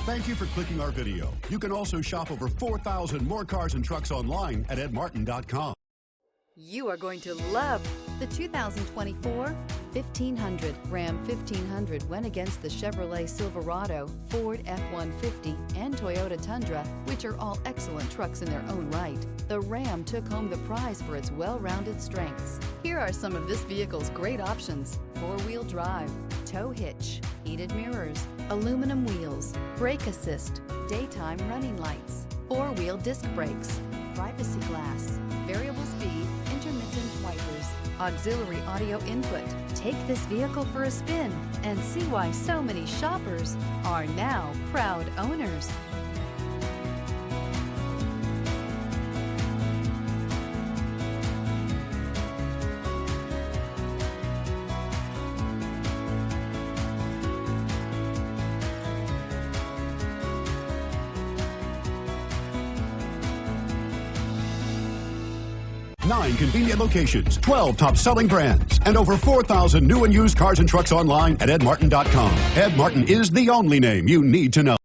Thank you for clicking our video. You can also shop over 4,000 more cars and trucks online at edmartin.com. You are going to love the 2024 1500. Ram 1500 went against the Chevrolet Silverado, Ford F-150, and Toyota Tundra, which are all excellent trucks in their own right. The Ram took home the prize for its well-rounded strengths. Here are some of this vehicle's great options: four-wheel drive, tow hitch, heated mirrors, aluminum wheels, brake assist, daytime running lights, four-wheel disc brakes, privacy glass, variable speed, intermittent wipers, auxiliary audio input. Take this vehicle for a spin and see why so many shoppers are now proud owners. Nine convenient locations, 12 top-selling brands, and over 4,000 new and used cars and trucks online at edmartin.com. Ed Martin is the only name you need to know.